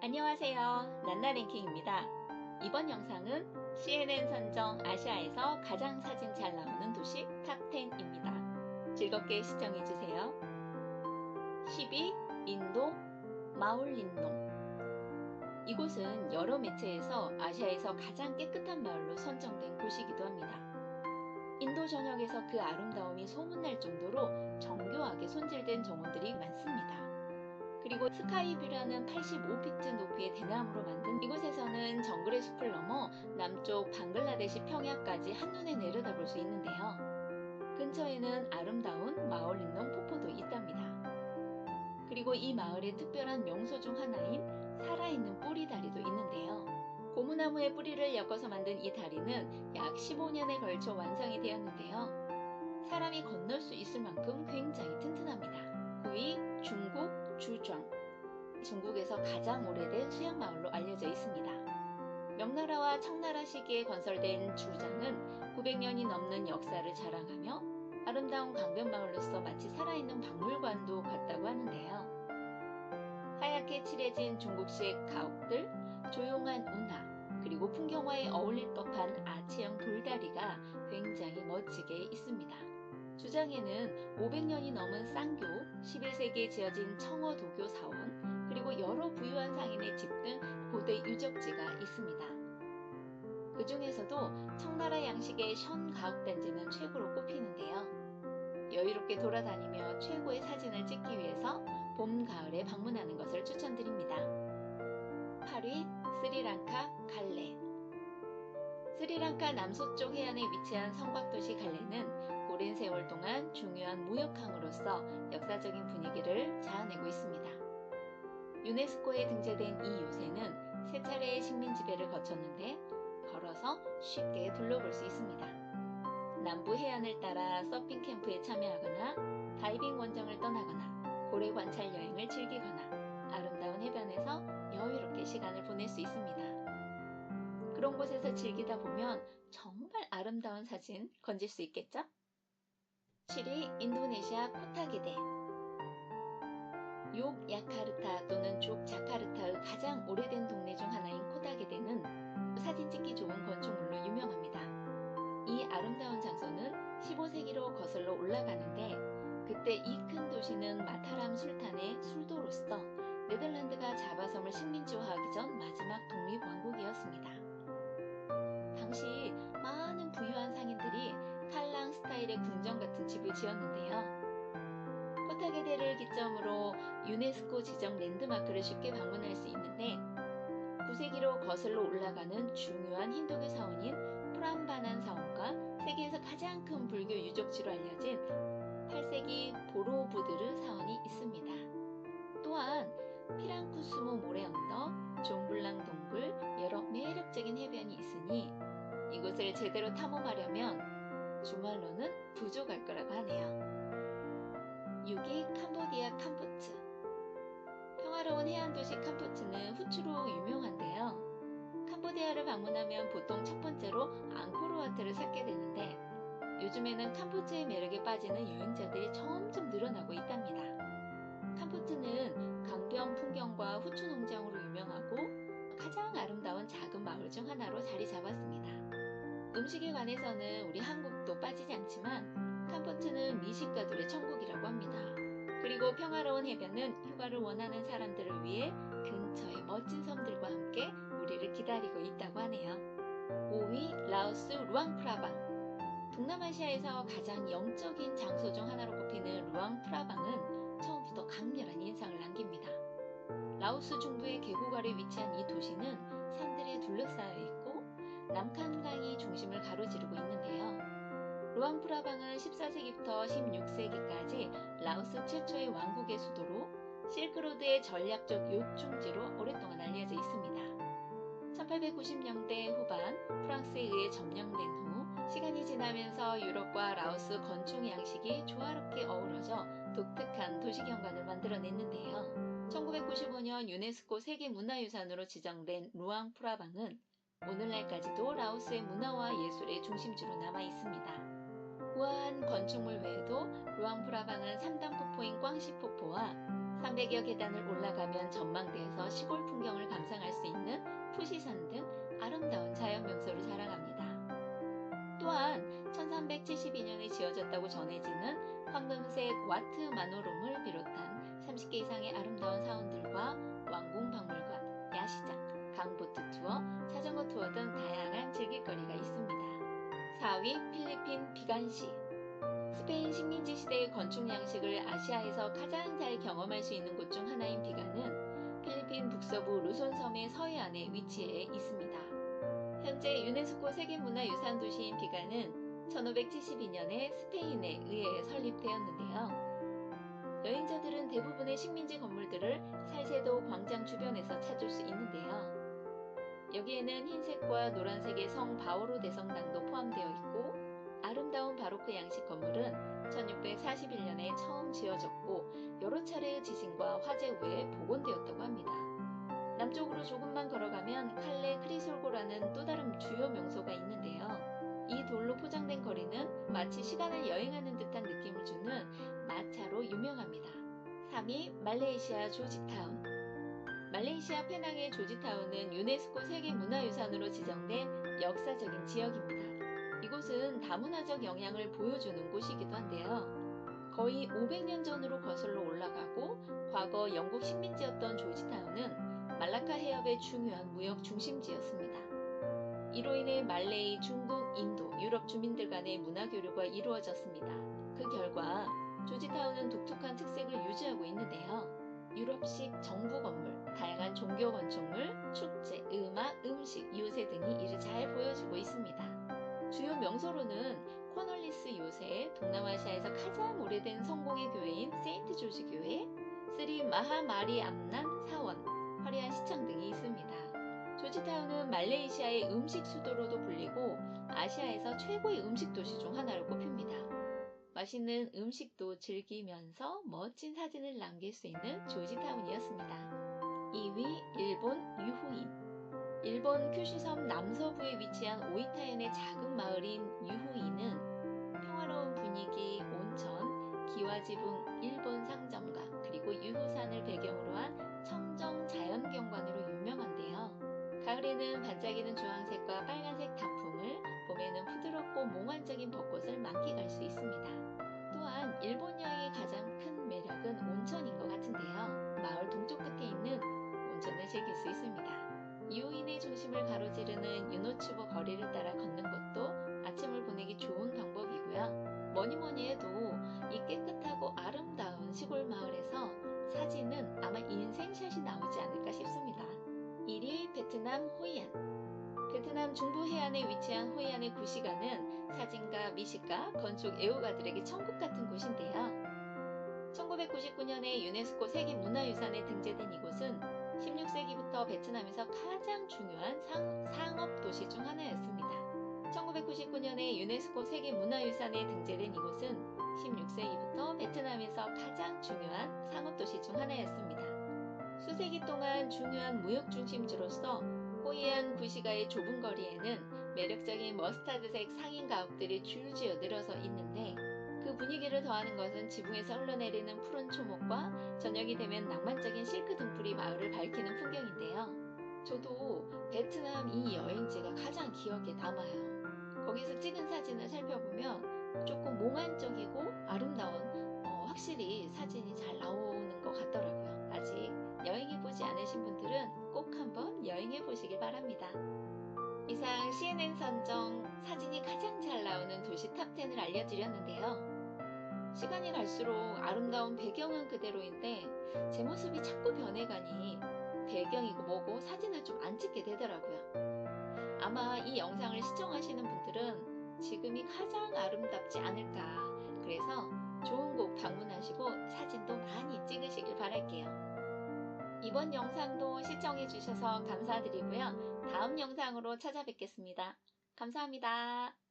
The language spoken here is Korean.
안녕하세요. 난나랭킹입니다. 이번 영상은 CNN 선정 아시아에서 가장 사진 잘 나오는 도시 탑10입니다. 즐겁게 시청해주세요. 10위 인도 마울린동. 이곳은 여러 매체에서 아시아에서 가장 깨끗한 마을로 선정된 곳이기도 합니다. 인도 전역에서 그 아름다움이 소문날 정도로 정교하게 손질된 정원들이 많습니다. 그리고 스카이뷰라는 85피트 높이의 대나무로 만든 이곳에서는 정글의 숲을 넘어 남쪽 방글라데시 평야까지 한눈에 내려다볼 수 있는데요. 근처에는 아름다운 마울린동 폭포도 있답니다. 그리고 이 마을의 특별한 명소 중 하나인 살아있는 뿌리다리도 있는데요. 고무나무의 뿌리를 엮어서 만든 이 다리는 약 15년에 걸쳐 완성이 되었는데요. 사람이 건널 수 있을 만큼 굉장히 튼튼합니다. 9위 중국 주정. 중국에서 가장 오래된 수양마을로 알려져 있습니다. 명나라와 청나라 시기에 건설된 주장은 900년이 넘는 역사를 자랑하며 아름다운 강변마을로서 마치 살아있는 박물관도 같다고 하는데요. 하얗게 칠해진 중국식 가옥들, 조용한 운하, 그리고 풍경화에 어울릴 법한 아치형 돌다리가 굉장히 멋지게 있습니다. 주장에는 500년이 넘은 쌍교, 11세기에 지어진 청어도교 사원, 그리고 여러 부유한 상인의 집 등 고대 유적지가 있습니다. 그 중에서도 청나라 양식의 션 가옥단지는 최고로 꼽히는데요. 여유롭게 돌아다니며 최고의 사진을 찍기 위해서 봄, 가을에 방문하는 것을 추천드립니다. 8위 스리랑카 갈레. 스리랑카 남서쪽 해안에 위치한 성곽도시 갈레는 오랜 세월 동안 중요한 무역항으로서 역사적인 분위기를 자아내고 있습니다. 유네스코에 등재된 이 요새는 세 차례의 식민 지배를 거쳤는데 걸어서 쉽게 둘러볼 수 있습니다. 남부 해안을 따라 서핑 캠프에 참여하거나 다이빙 원정을 떠나거나 고래 관찰 여행을 즐기거나 아름다운 해변에서 여유롭게 시간을 보낼 수 있습니다. 그런 곳에서 즐기다 보면 정말 아름다운 사진 건질 수 있겠죠? 7위 인도네시아 코타기대. 욕야카르타 또는 족자카르타의 가장 오래된 동네 중 하나인 코타기대는 사진 찍기 좋은 건축물로 유명합니다. 이 아름다운 장소는 15세기로 거슬러 올라가는데 그때 이 큰 도시는 마타람 술탄의 술도로서 네덜란드가 자바섬을 식민지화하기 전 마지막 독립왕국이었습니다. 당시 많은 부유한 상인들이 칼랑 스타일의 궁전 같은 집을 지었는데요. 코타게데를 기점으로 유네스코 지정 랜드마크를 쉽게 방문할 수 있는데 9세기로 거슬러 올라가는 중요한 힌두교 사원인 프람바난 사원과 세계에서 가장 큰 불교 유적지로 알려진 8세기 보로부드르 사원이 있습니다. 또한 피랑쿠스모 모래 언덕, 종블랑 동굴, 여러 매력적인 해변이 있으니 이곳을 제대로 탐험하려면 주말로는 부족할 거라고 하네요. 6위 캄보디아 캄푸츠. 평화로운 해안도시 캄푸츠는 후추로 유명한데요. 캄보디아를 방문하면 보통 첫 번째로 앙코르와트를 찾게 되는데 요즘에는 캄푸츠의 매력에 빠지는 여행자들이 점점 늘어나고 있답니다. 캄푸츠는 강변 풍경과 후추 농장으로 유명하고 가장 아름다운 작은 마을 중 하나로 자리 잡았습니다. 음식에 관해서는 우리 한국도 빠지지 않지만 캄푸츠는 미식가들의 천국이라고 합니다. 그리고 평화로운 해변은 휴가를 원하는 사람들을 위해 근처의 멋진 섬들과 함께 우리를 기다리고 있다고 하네요. 5위 라오스 루앙프라방. 동남아시아에서 가장 영적인 장소 중 하나로 꼽히는 루앙프라방은 처음부터 강렬한 인상을 남깁니다. 라오스 중부의 계곡 아래 위치한 이 도시는 산들에 둘러싸여 있고 남칸강이 중심을 가로지르고 있는데요. 루앙프라방은 14세기부터 16세기까지 라오스 최초의 왕국의 수도로 실크로드의 전략적 요충지로 오랫동안 알려져 있습니다. 1890년대 후반 프랑스에 의해 점령된 후 시간이 지나면서 유럽과 라오스 건축 양식이 조화롭게 어우러져 독특한 도시경관을 만들어냈는데요. 1995년 유네스코 세계문화유산으로 지정된 루앙프라방은 오늘날까지도 라오스의 문화와 예술의 중심지로 남아 있습니다. 우아한 건축물 외에도 루앙프라방은 3단 폭포인 꽝시폭포와 300여 계단을 올라가면 전망대에서 시골 풍경을 감상할 1572년에 지어졌다고 전해지는 황금색 와트 마노롬을 비롯한 30개 이상의 아름다운 사원들과 왕궁박물관, 야시장, 강보트 투어, 자전거 투어 등 다양한 즐길거리가 있습니다. 4위 필리핀 비간시. 스페인 식민지 시대의 건축 양식을 아시아에서 가장 잘 경험할 수 있는 곳 중 하나인 비간은 필리핀 북서부 루손섬의 서해안에 위치해 있습니다. 현재 유네스코 세계문화유산 도시인 비간은 1572년에 스페인에 의해 설립되었는데요. 여행자들은 대부분의 식민지 건물들을 살세도 광장 주변에서 찾을 수 있는데요. 여기에는 흰색과 노란색의 성 바오로 대성당도 포함되어 있고, 아름다운 바로크 양식 건물은 1641년에 처음 지어졌고 여러 차례의 지진과 화재 후에 복원되었다고 합니다. 남쪽으로 조금만 걸어가면 칼레 크리솔고라는 또 다른 주요 명소가 있는데요. 이 돌로 포장된 거리는 마치 시간을 여행하는 듯한 느낌을 주는 마차로 유명합니다. 3위 말레이시아 조지타운. 말레이시아 페낭의 조지타운은 유네스코 세계문화유산으로 지정된 역사적인 지역입니다. 이곳은 다문화적 영향을 보여주는 곳이기도 한데요. 거의 500년 전으로 거슬러 올라가고 과거 영국 식민지였던 조지타운은 말라카 해협의 중요한 무역 중심지였습니다. 이로 인해 말레이, 중국, 인도, 유럽 주민들 간의 문화 교류가 이루어졌습니다. 그 결과 조지타운은 독특한 특색을 유지하고 있는데요. 유럽식 정부 건물, 다양한 종교 건축물, 축제, 음악, 음식, 요새 등이 이를 잘 보여주고 있습니다. 주요 명소로는 코널리스 요새, 동남아시아에서 가장 오래된 성공의 교회인 세인트 조지 교회, 스리 마하마리 암난 사원, 화려한 시청 등이 있습니다. 조지타운은 말레이시아의 음식 수도로도 불리고 아시아에서 최고의 음식 도시 중 하나로 꼽힙니다. 맛있는 음식도 즐기면서 멋진 사진을 남길 수 있는 조지타운이었습니다. 2위 일본 유후인. 일본 큐슈섬 남서부에 위치한 오이타현의 작은 마을인 유후인은 평화로운 분위기, 온천, 기와지붕 일본 상점가, 그리고 유후산을 배경으로 한 청정 자연경관으로 유명한데요. 가을에는 반짝이는 주황색과 빨간색 단풍을, 봄에는 부드럽고 몽환적인 벚꽃을 만끽할 수 있습니다. 또한 일본 여행의 가장 큰 매력은 온천인 것 같은데요. 마을 동쪽 끝에 있는 온천을 즐길 수 있습니다. 유후인의 중심을 가로지르는 유노츠보 거리를 따라 걷는 것도 아침을 보내기 좋은 방법이고요. 뭐니뭐니 해도 이 깨끗하고 아름다운 시골 마을에서 사진은 아마 인생샷이 나오지 않을까 싶습니다. 1위 베트남 호이안. 베트남 중부 해안에 위치한 호이안의 구시가는 사진가, 미식가, 건축 애호가들에게 천국 같은 곳인데요. 1999년에 유네스코 세계문화유산에 등재된 이곳은 16세기부터 베트남에서 가장 중요한 상업 도시 중 하나였습니다. 1999년에 유네스코 세계문화유산에 등재된 이곳은 16세기부터 베트남에서 가장 중요한 상업 도시 중 하나였습니다. 수세기 동안 중요한 무역 중심지로서 호이안 구시가의 좁은 거리에는 매력적인 머스타드색 상인 가옥들이 줄지어 늘어서 있는데, 그 분위기를 더하는 것은 지붕에서 흘러내리는 푸른 초목과 저녁이 되면 낭만적인 실크 등불이 마을을 밝히는 풍경인데요. 저도 베트남 이 여행지가 가장 기억에 남아요. 거기서 찍은 사진을 살펴보면 조금 몽환적이고 아름다운, 확실히 사진이 잘 나오는 것 같더라고요. 아직 여행해보지 않으신 분들은 꼭 한번 여행해보시길 바랍니다. 이상 CNN 선정 사진이 가장 잘 나오는 도시 탑10을 알려드렸는데요. 시간이 갈수록 아름다운 배경은 그대로인데 제 모습이 자꾸 변해가니 배경이고 뭐고 사진을 좀 안 찍게 되더라고요. 아마 이 영상을 시청하시는 분들은 지금이 가장 아름답지 않을까. 그래서 좋은 곳 방문하시고 사진도 많이 찍으시길 바랄게요. 이번 영상도 시청해주셔서 감사드리고요. 다음 영상으로 찾아뵙겠습니다. 감사합니다.